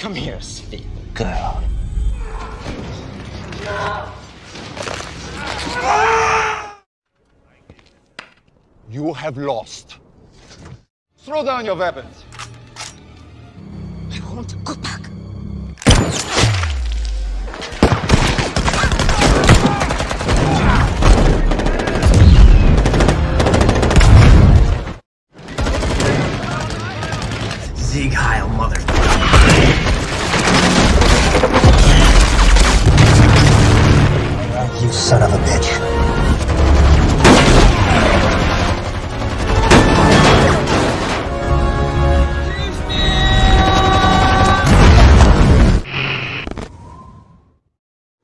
Come here, sweet girl. You have lost. Throw down your weapons. I won't go back. Sieg Heil, mother. You son of a bitch.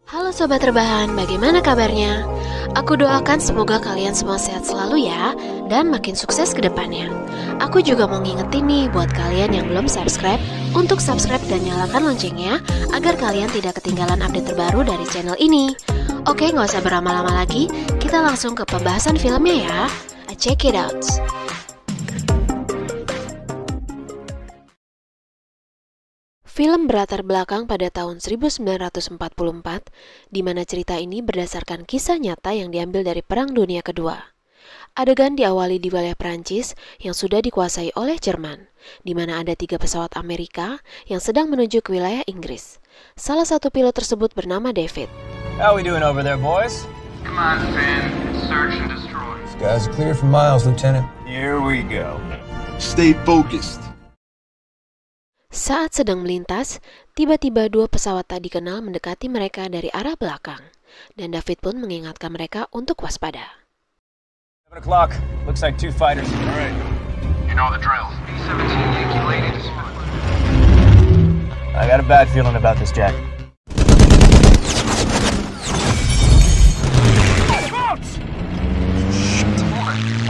Halo Sobat Rebahan, bagaimana kabarnya? Aku doakan semoga kalian semua sehat selalu ya, dan makin sukses ke depannya. Aku juga mau ngingetin nih buat kalian yang belum subscribe, untuk subscribe dan nyalakan loncengnya, agar kalian tidak ketinggalan update terbaru dari channel ini. Oke, nggak usah berlama-lama lagi, kita langsung ke pembahasan filmnya ya. Check it out. Film berlatar belakang pada tahun 1944, di mana cerita ini berdasarkan kisah nyata yang diambil dari Perang Dunia Kedua. Adegan diawali di wilayah Prancis yang sudah dikuasai oleh Jerman, di mana ada 3 pesawat Amerika yang sedang menuju ke wilayah Inggris. Salah satu pilot tersebut bernama David. How we doing over there, boys? Come on, Finn. Search and destroy. Skies are clear for miles, Lieutenant. Here we go. Stay focused. Saat sedang melintas, tiba-tiba 2 pesawat tak dikenal mendekati mereka dari arah belakang, dan David pun mengingatkan mereka untuk waspada. 7 o'clock. Looks like 2 fighters. All right. You know the drill. B-17 Yankee Lady to spot. I got a bad feeling about this, Jack.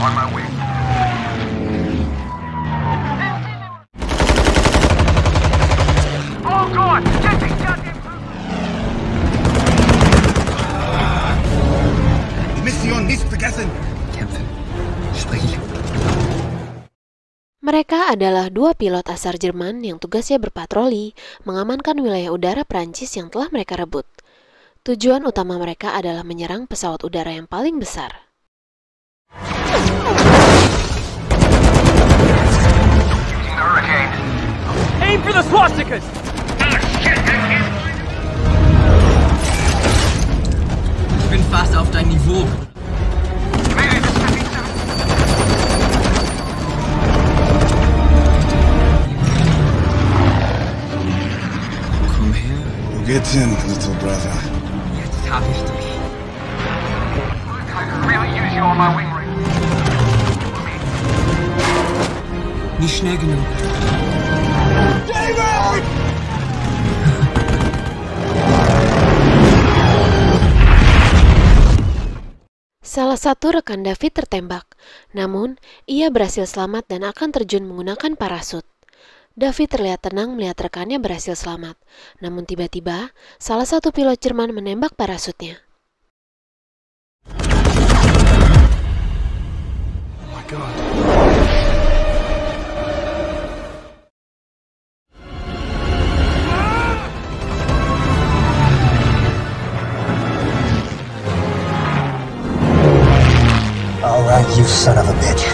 On my way. Oh God! Get me goddamn Die Mission nicht vergessen. Kämpfen. Sprechen. Mereka adalah 2 pilot asal Jerman yang tugasnya berpatroli, mengamankan wilayah udara Prancis yang telah mereka rebut. Tujuan utama mereka adalah menyerang pesawat udara yang paling besar. Using the hurricane. Aim for the swastikas! Ich bin fast auf dein Niveau. Mayday, this is B-17. Komm her. Get in, little brother. Jetzt hab ich dich. I could really use you on my wing ring. Nicht schnell genug. Salah satu rekan David tertembak, namun ia berhasil selamat dan akan terjun menggunakan parasut. David terlihat tenang melihat rekannya berhasil selamat, namun tiba-tiba salah satu pilot Jerman menembak parasutnya. Oh my God. All right, you son of a bitch.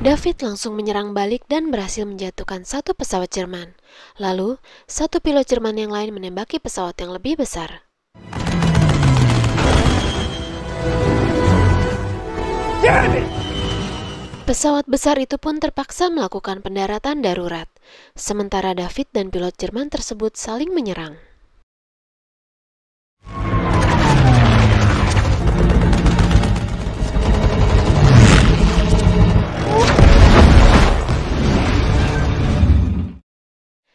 David langsung menyerang balik dan berhasil menjatuhkan 1 pesawat Jerman. Lalu, 1 pilot Jerman yang lain menembaki pesawat yang lebih besar. Pesawat besar itu pun terpaksa melakukan pendaratan darurat, sementara David dan pilot Jerman tersebut saling menyerang.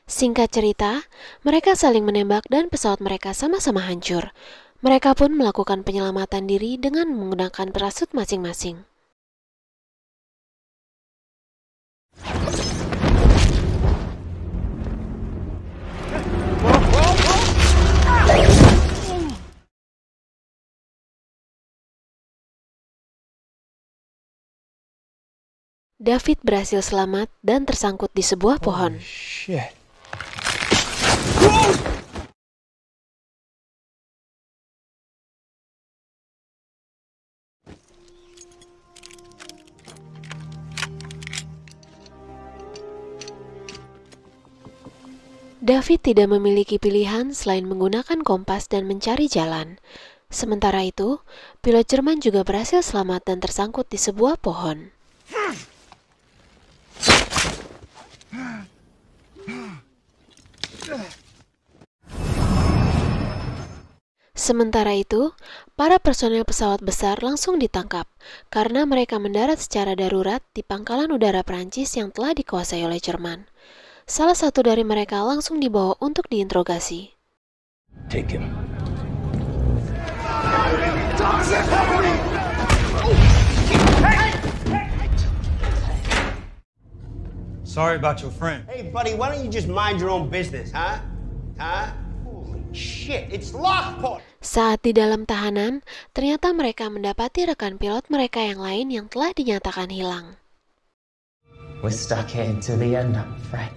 Singkat cerita, mereka saling menembak dan pesawat mereka sama-sama hancur. Mereka pun melakukan penyelamatan diri dengan menggunakan parasut masing-masing. David berhasil selamat dan tersangkut di sebuah pohon. Shit. David tidak memiliki pilihan selain menggunakan kompas dan mencari jalan. Sementara itu, pilot Jerman juga berhasil selamat dan tersangkut di sebuah pohon. Sementara itu, para personel pesawat besar langsung ditangkap karena mereka mendarat secara darurat di pangkalan udara Prancis yang telah dikuasai oleh Jerman. Salah satu dari mereka langsung dibawa untuk diinterogasi. Take him. Sorry about your friend. Hey, buddy, why don't you just mind your own business, huh? Holy shit, it's Lockport! Saat di dalam tahanan, ternyata mereka mendapati rekan pilot mereka yang lain yang telah dinyatakan hilang. We're stuck here to the end, I'm afraid.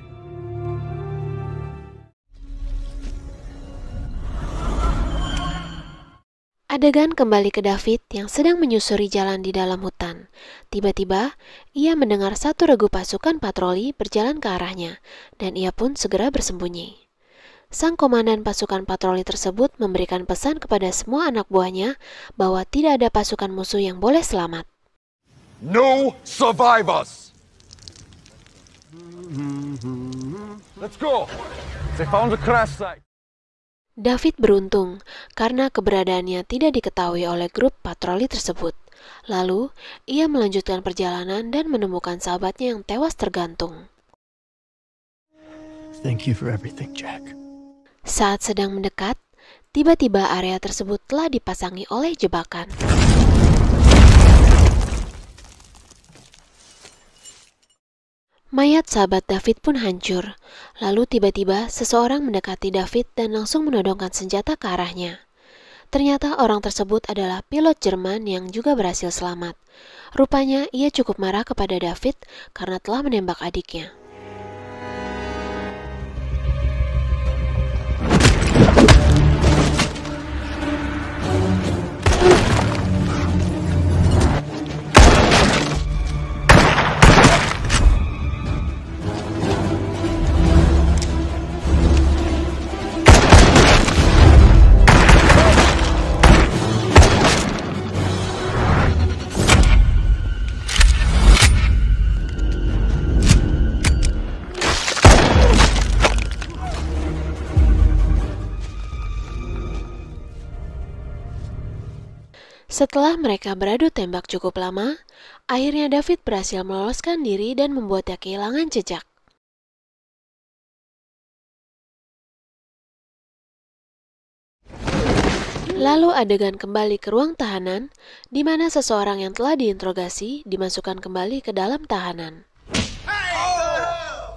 Adegan kembali ke David yang sedang menyusuri jalan di dalam hutan. Tiba-tiba, ia mendengar satu regu pasukan patroli berjalan ke arahnya, dan ia pun segera bersembunyi. Sang komandan pasukan patroli tersebut memberikan pesan kepada semua anak buahnya bahwa tidak ada pasukan musuh yang boleh selamat. No survivors! Let's go! They found a crash site. David beruntung karena keberadaannya tidak diketahui oleh grup patroli tersebut. Lalu, ia melanjutkan perjalanan dan menemukan sahabatnya yang tewas tergantung. Thank you for everything, Jack. Saat sedang mendekat, tiba-tiba area tersebut telah dipasangi oleh jebakan. Mayat sahabat David pun hancur. Lalu tiba-tiba seseorang mendekati David dan langsung menodongkan senjata ke arahnya. Ternyata orang tersebut adalah pilot Jerman yang juga berhasil selamat. Rupanya ia cukup marah kepada David karena telah menembak adiknya. Setelah mereka beradu tembak cukup lama, akhirnya David berhasil meloloskan diri dan membuatnya kehilangan jejak. Lalu adegan kembali ke ruang tahanan, di mana seseorang yang telah diinterogasi dimasukkan kembali ke dalam tahanan.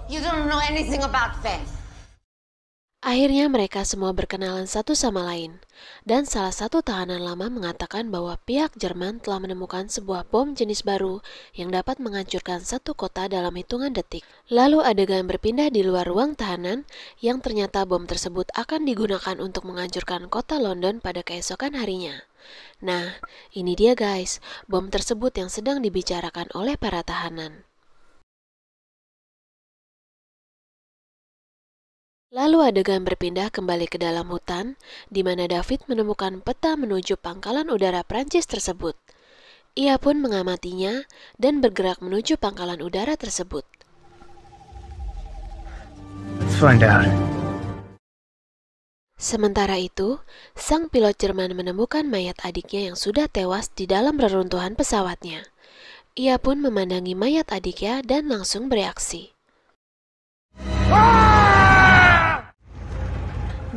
You don't know anything about this. Akhirnya mereka semua berkenalan satu sama lain, dan salah satu tahanan lama mengatakan bahwa pihak Jerman telah menemukan sebuah bom jenis baru yang dapat menghancurkan satu kota dalam hitungan detik. Lalu adegan berpindah di luar ruang tahanan yang ternyata bom tersebut akan digunakan untuk menghancurkan kota London pada keesokan harinya. Nah, ini dia guys, bom tersebut yang sedang dibicarakan oleh para tahanan. Lalu adegan berpindah kembali ke dalam hutan, di mana David menemukan peta menuju pangkalan udara Prancis tersebut. Ia pun mengamatinya dan bergerak menuju pangkalan udara tersebut. Let's find out. Sementara itu, sang pilot Jerman menemukan mayat adiknya yang sudah tewas di dalam reruntuhan pesawatnya. Ia pun memandangi mayat adiknya dan langsung bereaksi.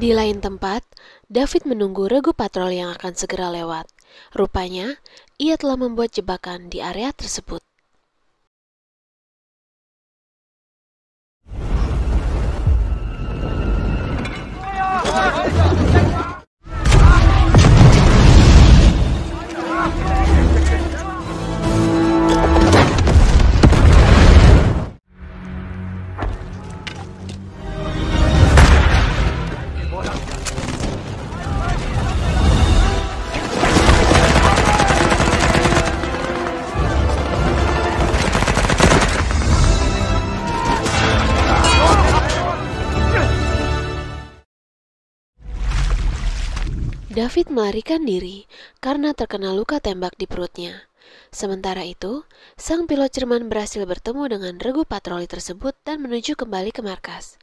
Di lain tempat, David menunggu regu patroli yang akan segera lewat. Rupanya, ia telah membuat jebakan di area tersebut. David melarikan diri karena terkena luka tembak di perutnya. Sementara itu, sang pilot Jerman berhasil bertemu dengan regu patroli tersebut dan menuju kembali ke markas.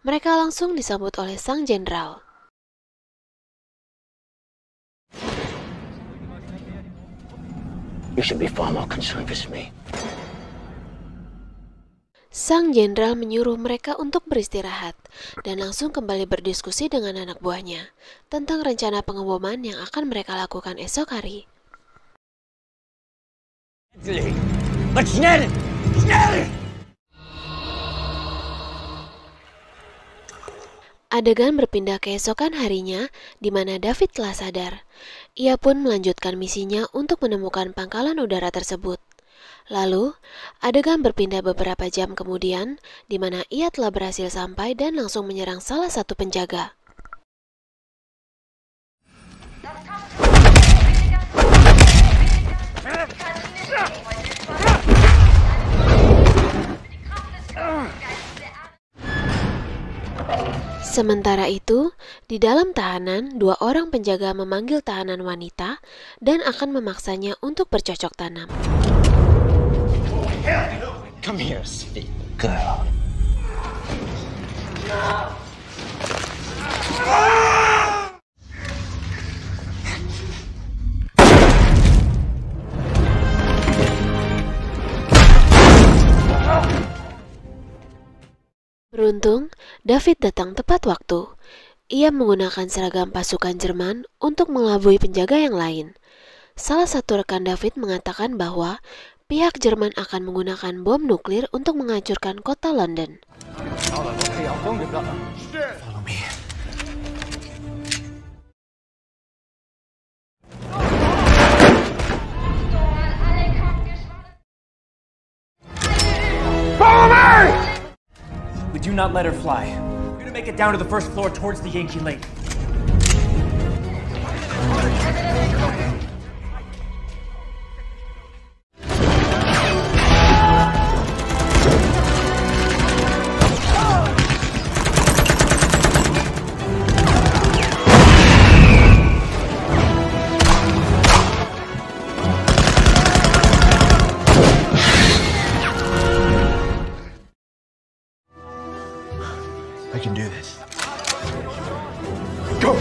Mereka langsung disambut oleh sang jenderal. You should be far more concerned with me. Sang jenderal menyuruh mereka untuk beristirahat dan langsung kembali berdiskusi dengan anak buahnya tentang rencana pengeboman yang akan mereka lakukan esok hari. Adegan berpindah keesokan harinya di mana David telah sadar. Ia pun melanjutkan misinya untuk menemukan pangkalan udara tersebut. Lalu, adegan berpindah beberapa jam kemudian, di mana ia telah berhasil sampai dan langsung menyerang salah satu penjaga. Sementara itu, di dalam tahanan, 2 orang penjaga memanggil tahanan wanita dan akan memaksanya untuk bercocok tanam. Come here, sweet girl. Beruntung, David datang tepat waktu. Ia menggunakan seragam pasukan Jerman untuk mengelabui penjaga yang lain. Salah satu rekan David mengatakan bahwa pihak Jerman akan menggunakan bom nuklir untuk menghancurkan kota London. Follow me. Follow me! We do not let her fly. We're gonna make it down to the first floor towards the Yankee Lake. I can do this. Go!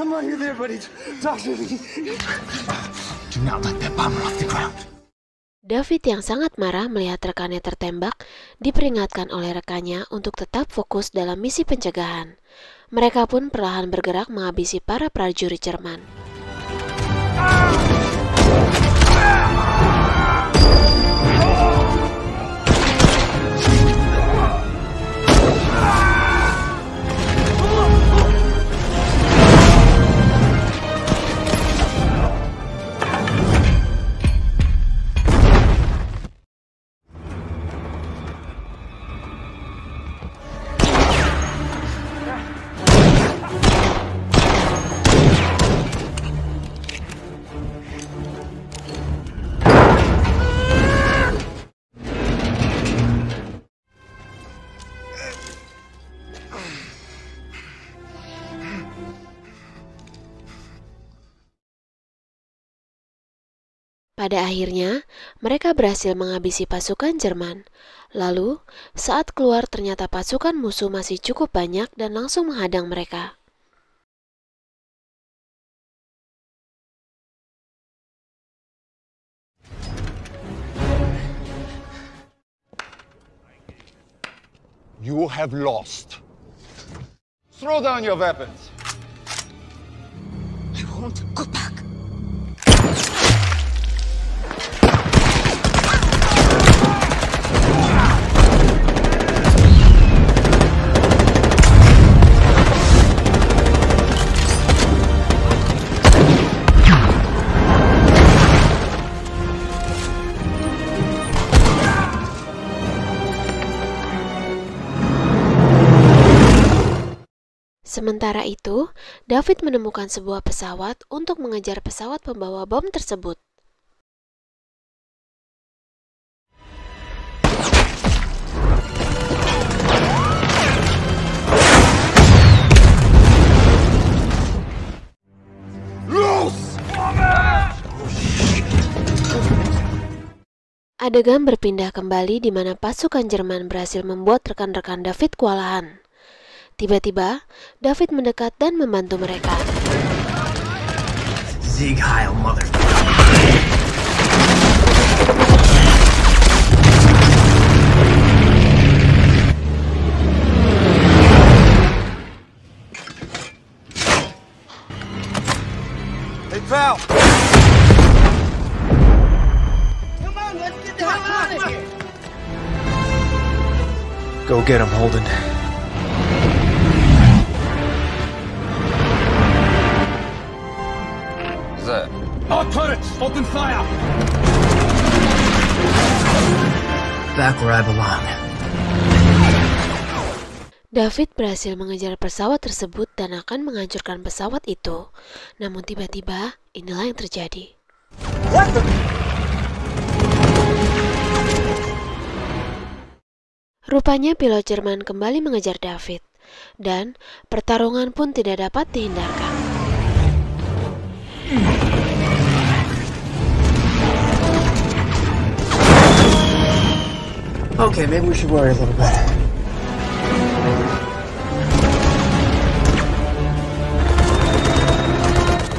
Come on, you're there, buddy. Talk to me. Do not let that bomber off the ground. David yang sangat marah melihat rekannya tertembak, diperingatkan oleh rekannya untuk tetap fokus dalam misi pencegahan. Mereka pun perlahan bergerak menghabisi para prajurit Jerman. Pada akhirnya, mereka berhasil menghabisi pasukan Jerman. Lalu, saat keluar ternyata pasukan musuh masih cukup banyak dan langsung menghadang mereka. You have lost. Throw down your weapons. I won't go back. Sementara itu, David menemukan sebuah pesawat untuk mengejar pesawat pembawa bom tersebut. Adegan berpindah kembali di mana pasukan Jerman berhasil membuat rekan-rekan David kewalahan. Tiba-tiba, David mendekat dan membantu mereka. Sieg Heil, motherfucker. Hey, pal! Go get him, Holden. What's that? All turrets, open fire! Back where I belong. David berhasil mengejar pesawat tersebut dan akan menghancurkan pesawat itu. Namun tiba-tiba, inilah yang terjadi. Rupanya pilot Jerman kembali mengejar David, dan pertarungan pun tidak dapat dihindarkan. Okay, maybe we should worry a little bit.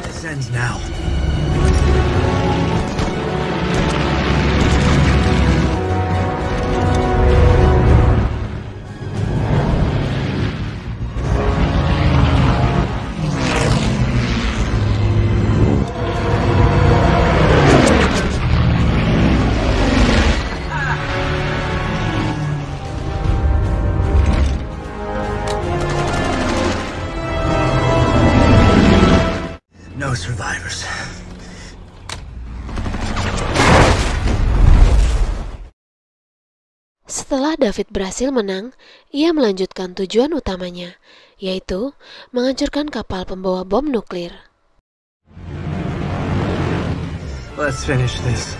This ends now. No survivors. Setelah David berhasil menang, ia melanjutkan tujuan utamanya, yaitu menghancurkan kapal pembawa bom nuklir. Let's finish this.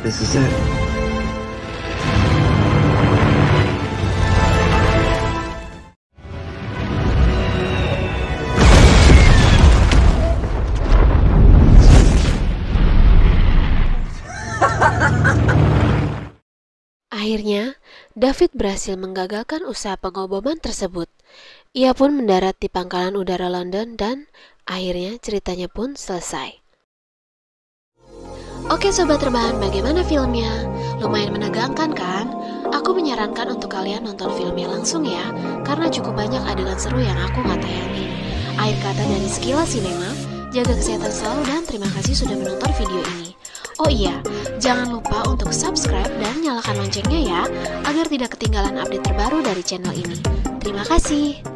This is it. Akhirnya, David berhasil menggagalkan usaha pengoboman tersebut. Ia pun mendarat di pangkalan udara London dan akhirnya ceritanya pun selesai. Oke sobat rebahan, bagaimana filmnya? Lumayan menegangkan kan? Aku menyarankan untuk kalian nonton filmnya langsung ya, karena cukup banyak adegan seru yang aku nggak tayangin. Akhir kata dari Sekilas Sinema, jaga kesehatan selalu dan terima kasih sudah menonton video ini. Oh iya, jangan lupa untuk subscribe dan nyalakan loncengnya ya, agar tidak ketinggalan update terbaru dari channel ini. Terima kasih.